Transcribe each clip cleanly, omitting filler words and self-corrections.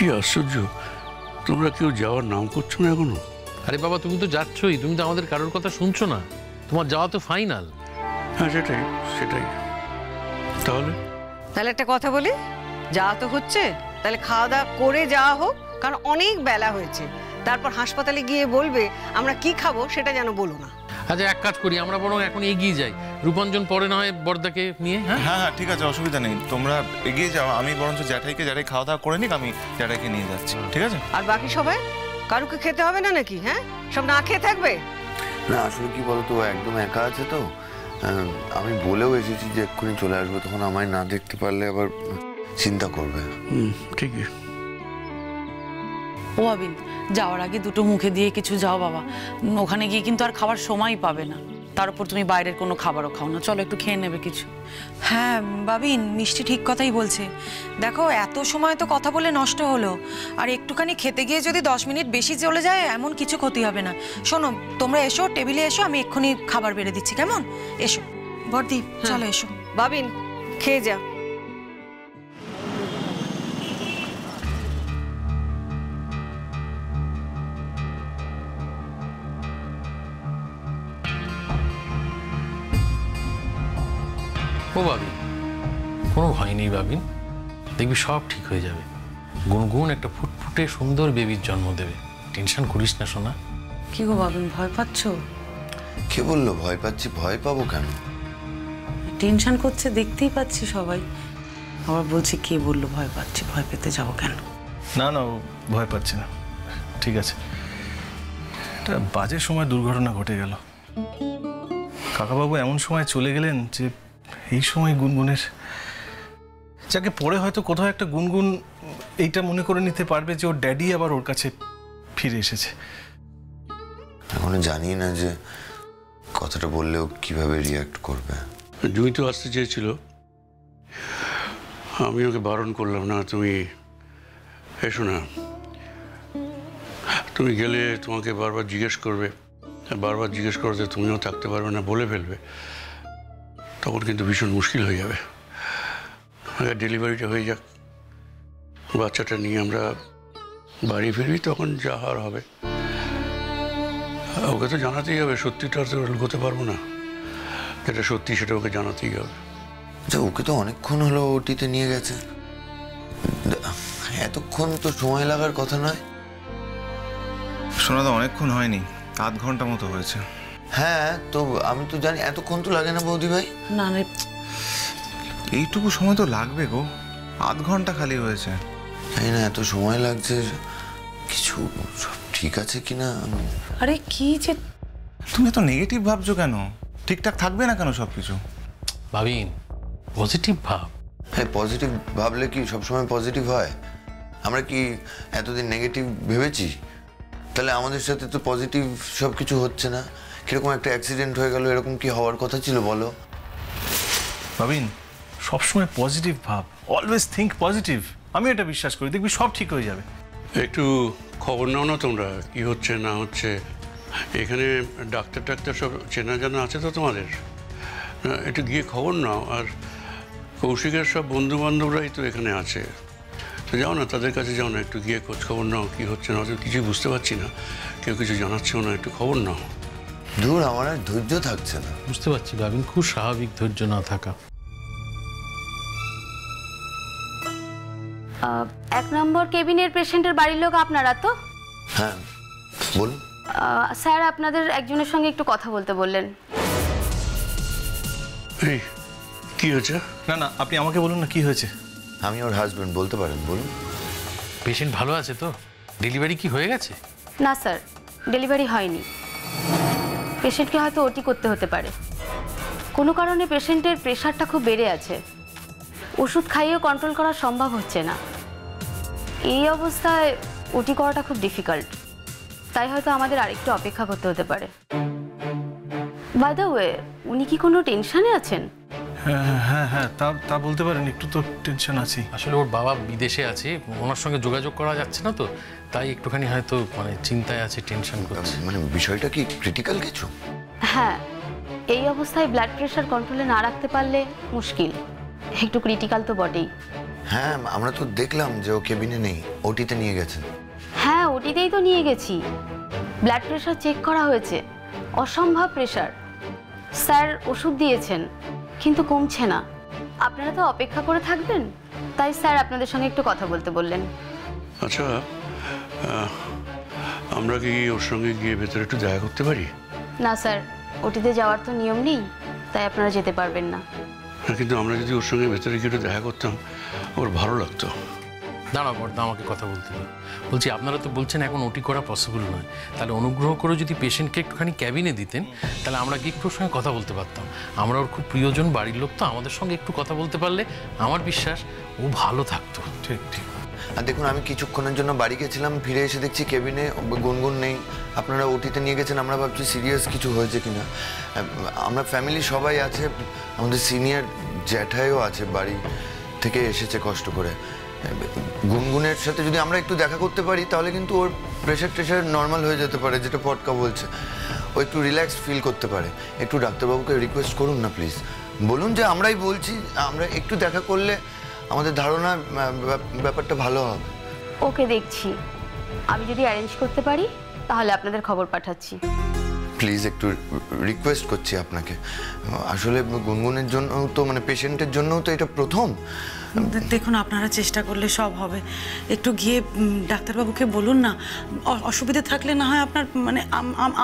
কি আশ্চর্য, তোমরা কেউ যাওয়ার নাম করছো না এখনো? আরে বাবা, তুমি তো যাচ্ছই, তুমি তো আমাদের কারোর কথা শুনছো না। তোমার যাওয়া তো ফাইনাল। হ্যাঁ, সেটাই সেটাই। তাহলে একটা কথা বলি, যাওয়া তো হচ্ছে, তাহলে খাওয়া দাওয়া করে যাওয়া হোক, কারণ অনেক বেলা হয়েছে। তারপর হাসপাতালে গিয়ে বলবে আমরা কি খাবো সেটা যেন বলো না। আচ্ছা, এক কাজ করি, আমরা বরং এখন এগিয়ে যাই, রূপাঞ্জন পরে না হয় বর্দাকে নিয়ে। হ্যাঁ হ্যাঁ হ্যাঁ, ঠিক আছে, অসুবিধা নেই, তোমরা এগিয়ে যাও। আমি বরঞ্চ জ্যাঠাইকে খাওয়া দাওয়া করে নিক, আমি জ্যাঠাইকে নিয়ে যাচ্ছি, ঠিক আছে? আর বাকি সবাই কারুকে খেতে হবে না নাকি? হ্যাঁ, সব না খেয়ে থাকবে? না, আসলে কি বলতো, একদম একা আছে তো। আমি বলেও এসেছি যে এক্ষুনি চলে আসবো, তখন আমায় না দেখতে পারলে আবার চিন্তা করবে। ঠিকই। ও আবিন, যাওয়ার আগে দুটো মুখে দিয়ে কিছু যাও বাবা, ওখানে গিয়ে কিন্তু আর খাওয়ার সময় পাবে না। তার উপর তুমি বাইরের কোনো খাবারও খাও না, চলো একটু খেয়ে নেবে কিছু। হ্যাঁ বাবিন, মিষ্টি ঠিক কথাই বলছে। দেখো, এত সময় তো কথা বলে নষ্ট হলো, আর একটুখানি খেতে গিয়ে যদি 10 মিনিট বেশি চলে যায় এমন কিছু ক্ষতি হবে না। শোনো, তোমরা এসো, টেবিলে এসো, আমি এক্ষুনি খাবার বেড়ে দিচ্ছি, কেমন? এসো বর্দি, চলো এসো। বাবিন, খেয়ে যা। ও বাবিন, কোনো ভয় নেই বাবিন, দেখবি সব ঠিক হয়ে যাবে। গুনগুন একটা ফুটফুটে সুন্দর বেবির জন্ম দেবে, টেনশন করিস না সোনা। কি গো বাবিন, ভয় পাচ্ছ? কে বললো ভয় পাচ্ছি? ভয় পাবো কেন? টেনশন করছে দেখতেই পাচ্ছি সবাই। আবার বলছি কে বললো ভয় পাচ্ছি? ভয় পেতে যাবো কেন? না না, ও ভয় পাচ্ছে না, ঠিক আছে। একটা বাজে সময় দুর্ঘটনা ঘটে গেল। কাকাবাবু এমন সময় চলে গেলেন যে এই সময় গুনগুনের, যাকে পরে হয়তো কোথাও একটা গুনগুন এইটা মনে করে নিতে পারবে যে ওর ড্যাডি আবার ওর কাছে ফিরে এসেছে। এখনো জানি না যে কথাটা বললেও কিভাবে রিয়াক্ট করবে। জুই তো আসতে চেয়েছিল, আমি ওকে বারণ করলাম না। তুমি এসো না, তুমি গেলে তোমাকে বারবার জিজ্ঞেস করবে, বারবার জিজ্ঞেস করতে তুমিও থাকতে পারবে না, বলে ফেলবে, তখন কিন্তু ভীষণ মুশকিল হয়ে যাবে। ডেলিভারিটা হয়ে যাক, বাচ্চাটা নিয়ে আমরা বাড়ি ফিরবি, তখন যা হওয়ার হবে। ওকে তো জানাতেই হবে, সত্যিটা তো লুকোতে পারবো না, যেটা সত্যি সেটা ওকে জানাতেই হবে। আচ্ছা, ওকে তো অনেকক্ষণ হলো ওটিতে নিয়ে গেছে, এতক্ষণ তো সময় লাগার কথা নয়। শোনা তো অনেকক্ষণ হয়নি, আধ ঘন্টা মতো হয়েছে। হ্যাঁ, তো আমি তো জানি এতক্ষণ তো লাগে না বৌদি ভাই। না রে, এইটুকু সময় তো লাগবে গো, আধ ঘন্টা খালি হয়েছে। জানি না এত সময় লাগছে, কিছু সব ঠিক আছে কিনা। আরে কি যে তুমি এত নেগেটিভ ভাবছো কেন? ঠিকঠাক থাকবে না কেন সবকিছু? ভাবিন, পজিটিভ ভাব। হ্যাঁ, পজিটিভ ভাবলে কি সবসময় পজিটিভ হয়? আমরা কি এতদিন নেগেটিভ ভেবেছি? তাহলে আমাদের সাথে তো পজিটিভ সব কিছু হচ্ছে না। কিরকম একটা অ্যাক্সিডেন্ট হয়ে গেল, এরকম কি হওয়ার কথা ছিল বলো? ভাবিন, সবসময় পজিটিভ ভাব, অলওয়েজ থিঙ্ক পজিটিভ। আমি এটা বিশ্বাস করি, দেখবি সব ঠিক হয়ে যাবে। একটু খবর নাও না তোমরা, কি হচ্ছে না হচ্ছে। এখানে ডাক্তার সব চেনা জানা আছে তো তোমাদের, একটু গিয়ে খবর নাও। আর কৌশিকের সব বন্ধু বান্ধবরাই তো এখানে আছে, তো যাও না, তাদের কাছে যাও না, একটু গিয়ে খোঁজ খবর নাও, কি হচ্ছে না হচ্ছে। কিছুই বুঝতে পারছি না, কেউ কিছু জানাচ্ছেও না, একটু খবর নাও। দূর, আমার আর ধৈর্য থাকছে না। বুঝতে পারছি ভাবিন, খুব স্বাভাবিক ধৈর্য না থাকা। 1 নম্বর কেবিনের পেশেন্টের বাড়ির লোক আপনারা তো? হ্যাঁ, বলুন। স্যার, আপনাদের একজনের সঙ্গে একটু কথা বলতে বললেন। এই কি হয়েছে? না না, আপনি আমাকে বলুন না কি হয়েছে। আমি ওর হাজবেন্ড, বলতে পারেন, বলুন। পেশেন্ট ভালো আছে তো? ডেলিভারি কি হয়ে গেছে? না স্যার, ডেলিভারি হয়নি। পেশেন্টকে হয়তো ওটি করতে হতে পারে। কোনো কারণে পেশেন্টের প্রেশারটা খুব বেড়ে আছে, ওষুধ খাইয়েও কন্ট্রোল করা সম্ভব হচ্ছে না। এই অবস্থায় ওটি করাটা খুব ডিফিকাল্ট, তাই হয়তো আমাদের আরেকটু অপেক্ষা করতে হতে পারে। বাই দ্য ওয়ে, উনি কি কোনো টেনশনে আছেন? হ্যাঁ হ্যাঁ হ্যাঁ, তা বলতে পারেন, একটু তো টেনশন আছি। আসলে ওর বাবা বিদেশে আছে, ওনার সঙ্গে যোগাযোগ করা যাচ্ছে না তো, তাই একটুখানি হয়তো চিন্তায় আছে, টেনশন করছে। মানে বিষয়টা কি ক্রিটিক্যাল কিছু? হ্যাঁ, এই অবস্থায় ব্লাড প্রেশার কন্ট্রোলে না রাখতে পারলে মুশকিল। একটু ক্রিটিক্যাল তো বটেই। হ্যাঁ, আমরা তো দেখলাম যে ও কেবিনে নেই, ওটিতে নিয়ে গেছেন। হ্যাঁ, ওটিতেই তো নিয়ে গেছি। ব্লাড প্রেশার চেক করা হয়েছে, অসম্ভব প্রেশার। স্যার ওষুধ দিয়েছেন কিন্তু কমছে না। আপনারা তো অপেক্ষা করে থাকবেন, তাই স্যার আপনাদের সঙ্গে একটু কথা বলতে বললেন। আচ্ছা, আমরা কি ওর সঙ্গে গিয়ে ভেতরে একটু দেখা করতে পারি? না স্যার, ওটিতে যাওয়ার তো নিয়ম নেই, তাই আপনারা যেতে পারবেন না। হ্যাঁ, কিন্তু আমরা যদি ওর সঙ্গে ভেতরে গিয়ে একটু দেখা করতাম, ওর ভালো লাগতো। দাঁড়াও বর্দা, আমাকে কথা বলতে দাও। বলছি, আপনারা তো বলছেন এখন ওটি করা পসিবল নয়, তাহলে অনুগ্রহ করে যদি পেশেন্টকে একটুখানি ক্যাবিনে দিতেন, তাহলে আমরা কি একটু ওর সঙ্গে কথা বলতে পারতাম। আমরা ওর খুব প্রিয়জন, বাড়ির লোক, তো আমাদের সঙ্গে একটু কথা বলতে পারলে আমার বিশ্বাস ও ভালো থাকতো। ঠিক ঠিক। আর দেখুন, আমি কিছুক্ষণের জন্য বাড়ি গেছিলাম, ফিরে এসে দেখছি কেবিনে গুনগুন নেই। আপনারা ওটিতে নিয়ে গেছেন, আমরা ভাবছি সিরিয়াস কিছু হয়েছে কিনা। আমরা ফ্যামিলি সবাই আছে, আমাদের সিনিয়র জ্যাঠাইও আছে, বাড়ি থেকে এসেছে কষ্ট করে। গুনগুনের সাথে যদি আমরা একটু দেখা করতে পারি, তাহলে কিন্তু ওর প্রেশার টেশার নর্মাল হয়ে যেতে পারে, যেটা পটকা বলছে। ও একটু রিল্যাক্স ফিল করতে পারে। একটু ডাক্তারবাবুকে রিকোয়েস্ট করুন না প্লিজ, বলুন যে আমরাই বলছি, আমরা একটু দেখা করলে আমাদের ধারণা ব্যাপারটা ভালো হবে। ওকে, দেখছি। আমি যদি অ্যারেঞ্জ করতে পারি তাহলে আপনাদের খবর পাঠাচ্ছি। প্লিজ একটু রিকোয়েস্ট করছি আপনাকে। আসলে গুনগুনের জন্য তো, মানে পেশেন্টের জন্যও তো এটা প্রথম। দেখুন, আপনারা চেষ্টা করলে সব হবে। একটু গিয়ে ডাক্তারবাবুকে বলুন না, অসুবিধা থাকলে না হয় আপনার মানে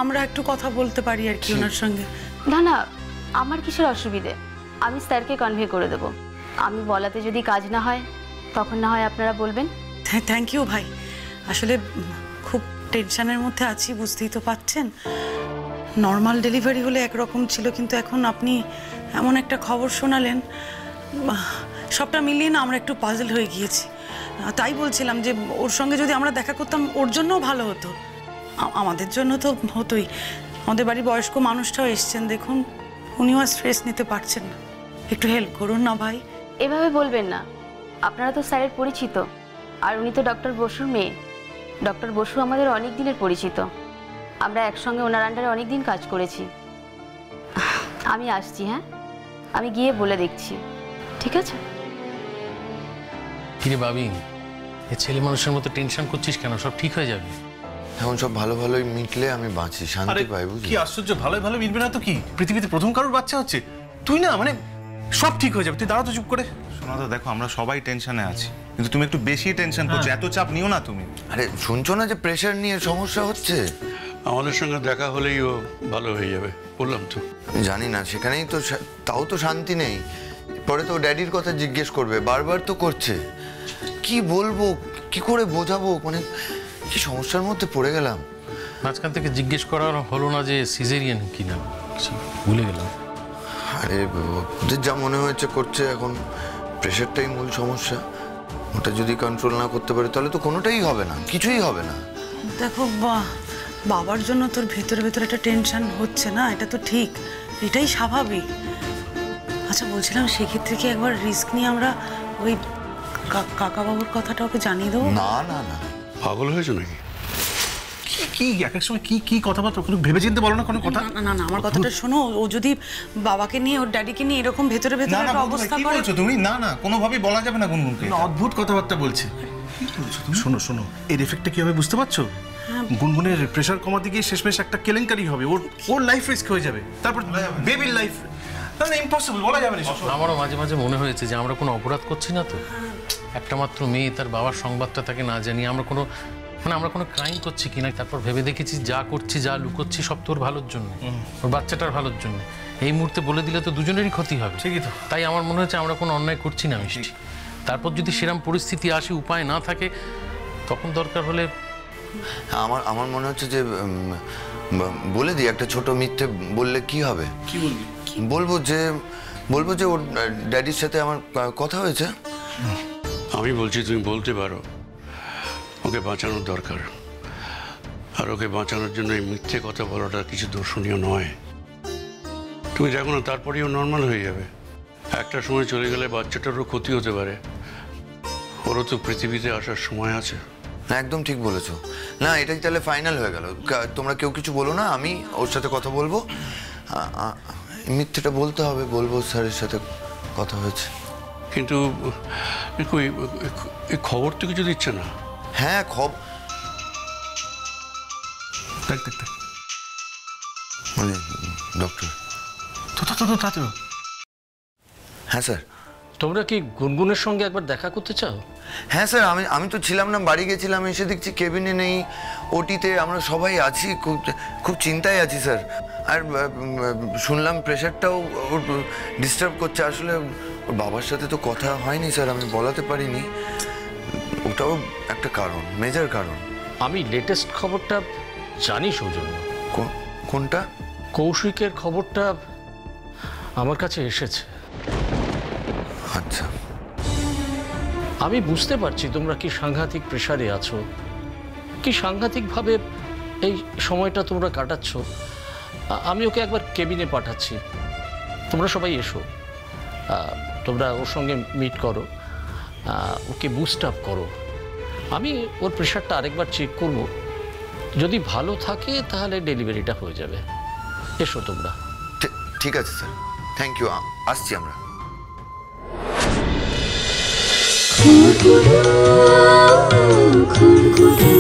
আমরা একটু কথা বলতে পারি আর কি ওনার সঙ্গে। না না, আমার কিসের অসুবিধে? আমি স্যারকে কনভে করে দেবো। আমি বলাতে যদি কাজ না হয়, তখন না হয় আপনারা বলবেন। থ্যাংক ইউ ভাই। আসলে খুব টেনশনের মধ্যে আছি, বুঝতেই তো পাচ্ছেন। নর্মাল ডেলিভারি হলে একরকম ছিল, কিন্তু এখন আপনি এমন একটা খবর শোনালেন, সবটা মিলিয়ে না আমরা একটু পাজল হয়ে গিয়েছি। তাই বলছিলাম যে ওর সঙ্গে যদি আমরা দেখা করতাম, ওর জন্যও ভালো হতো, আমাদের জন্য তো হতোই। আমাদের বাড়ির বয়স্ক মানুষটাও এসছেন, দেখুন উনিও আর স্ট্রেস নিতে পারছেন না। একটু হেল্প করুন না ভাই। এভাবে বলবেন না, আপনারা তো স্যারের পরিচিত, আর উনি তো ডক্টর বসুর মেয়ে। ডক্টর বসু আমাদের অনেক দিনের পরিচিত, আমরা একসঙ্গে ওনার আন্ডারে অনেক দিন কাজ করেছি। আমি আসছি, হ্যাঁ, আমি গিয়ে বলে দেখছি, ঠিক আছে? কিরে বাবিন, এ ছেলে মানুষের মতো টেনশন করছিস কেন? সব ঠিক হয়ে যাবে। এখন সব ভালো ভালোই মিটলে আমি বাঁচি, শান্তি পাই। বুঝলি কি আশ্চর্য, ভালোই ভালো মিটবে না তো কি? পৃথিবীতে প্রথম কারোর বাচ্চা হচ্ছে, তুই না মানে সব ঠিক হয়ে যাবে। তুই দাঁড়া তো চুপ করে। শোনা তো, দেখো আমরা সবাই টেনশনে আছি, কিন্তু তুমি একটু বেশি টেনশন করছো, এত চাপ নিও না তুমি। আরে শুনছো না যে প্রেশার নিয়ে সমস্যা হচ্ছে? আমাদের সঙ্গে দেখা হলেই ও ভালো হয়ে যাবে, বললাম তো। জানি না, সেখানেই তো তাও তো শান্তি নেই। পরে তো ড্যাডির কথা জিজ্ঞেস করবে, বারবার তো করছে। কি বলবো, কি করে বোঝাবো, মানে কি সমস্যার মধ্যে পড়ে গেলাম। মাঝখান থেকে জিজ্ঞেস করা হলো না যে সিজারিয়ান কিনা, ভুলে গেলাম। আরে ওদের যা মনে হয়েছে করছে, এখন প্রেশারটাই মূল সমস্যা। ওটা যদি কন্ট্রোল না করতে পারে, তাহলে তো কোনোটাই হবে না, কিছুই হবে না। দেখো বাবার জন্য তোর ভেতরে ভেতরে একটা টেনশন হচ্ছে না, এটা তো ঠিক, এটাই স্বাভাবিক। আচ্ছা বলছিলাম, সেক্ষেত্রে কি একবার রিস্ক নিয়ে আমরা ওই কাকাবাবুর কথাটা ওকে জানিয়ে দেবো? না না না, পাগল হয়েছে নাকি? কি এক এক সময় কি কি কথাবার্তা, কোনো ভেবে চিনতে বলো না কোনো কথা। না না, আমার কথাটা শোনো। ও যদি বাবাকে নিয়ে, ওর ড্যাডিকে নিয়ে এরকম ভেতরে ভেতরে একটা অবস্থা করে। তুমি না না, কোনোভাবেই বলা যাবে না গুনগুনকে। অদ্ভুত কথাবার্তা বলছে। শোনো শোনো, এর এফেক্টটা কি হবে বুঝতে পারছো? গুনগুনের প্রেশার কমাতে গিয়ে শেষমেশ একটা কেলেঙ্কারি হবে, ওর লাইফ রিস্ক হয়ে যাবে, তারপর বেবির লাইফ। না না, ইম্পসিবল, বলা যাবে না। আমারও মাঝে মাঝে মনে হয়েছে যে আমরা কোনো অপরাধ করছি না তো। একটা মাত্র মেয়ে, তার বাবার সংবাদটা তাকে না জানিয়ে আমরা কোনো ক্রাইম করছি কিনা। তারপর ভেবে দেখেছি যা করছি, যা লুকোচ্ছি, সব তোর ভালোর জন্য, ওর বাচ্চাটার ভালোর জন্য। এই মুহূর্তে বলে দিলে তো দুজনেরই ক্ষতি হবে। ঠিকই তো। তাই আমার মনে হচ্ছে আমরা কোনো অন্যায় করছি না মিষ্টি। তারপর যদি সেরকম পরিস্থিতি আসে, উপায় না থাকে, তখন দরকার হলে আমার মনে হচ্ছে যে বলে দিই, একটা ছোট মিথ্যে বললে কি হবে? কি বলবি? বলবো যে ওর ড্যাডির সাথে আমার কথা হয়েছে। আমি বলছি তুমি বলতে পারো, ওকে বাঁচানোর দরকার। আর ওকে বাঁচানোর জন্য এই মিথ্যে কথা বলাটা কিছু দর্শনীয় নয়। তুমি দেখো না, তারপরেও নর্মাল হয়ে যাবে। একটা সময় চলে গেলে বাচ্চাটারও ক্ষতি হতে পারে। ওরও তো পৃথিবীতে আসার সময় আছে। না, একদম ঠিক বলেছো। না, এটাই তাহলে ফাইনাল হয়ে গেল। তোমরা কেউ কিছু বলো না, আমি ওর সাথে কথা বলবো। মিথ্যেটা বলতে হবে, বলবো স্যারের সাথে কথা হয়েছে। কিন্তু এই খবর তো কিছু দিচ্ছে না। হ্যাঁ দেখ দেখ দেখ মানে ডক্টর। তো হ্যাঁ স্যার। তোমরা কি গুনগুনের সঙ্গে একবার দেখা করতে চাও? হ্যাঁ স্যার, আমি তো ছিলাম না, বাড়ি গেছিলাম, এসে দেখছি কেবিনে নেই, ওটিতে। আমরা সবাই আছি, খুব চিন্তায় আছি স্যার। আর শুনলাম প্রেশারটাও ওর ডিস্টার্ব করছে। আসলে ওর বাবার সাথে তো কথা হয়নি স্যার, আমি বলাতে পারিনি। ওটাও একটা কারণ, মেজর কারণ। আমি লেটেস্ট খবরটা জানি সৌজন্য। কোনটা? কৌশিকের খবরটা আমার কাছে এসেছে। আচ্ছা। আমি বুঝতে পারছি তোমরা কি সাংঘাতিক প্রেশারে আছো, কি সাংঘাতিকভাবে এই সময়টা তোমরা কাটাচ্ছ। আমি ওকে একবার কেবিনে পাঠাচ্ছি, তোমরা সবাই এসো। তোমরা ওর সঙ্গে মিট করো, ওকে বুস্ট আপ করো। আমি ওর প্রেশারটা আরেকবার চেক করব, যদি ভালো থাকে তাহলে ডেলিভারিটা হয়ে যাবে। এসো তোমরা। ঠিক আছে স্যার, থ্যাংক ইউ। আসছি আমরা। খুরকুরু খুরকুরু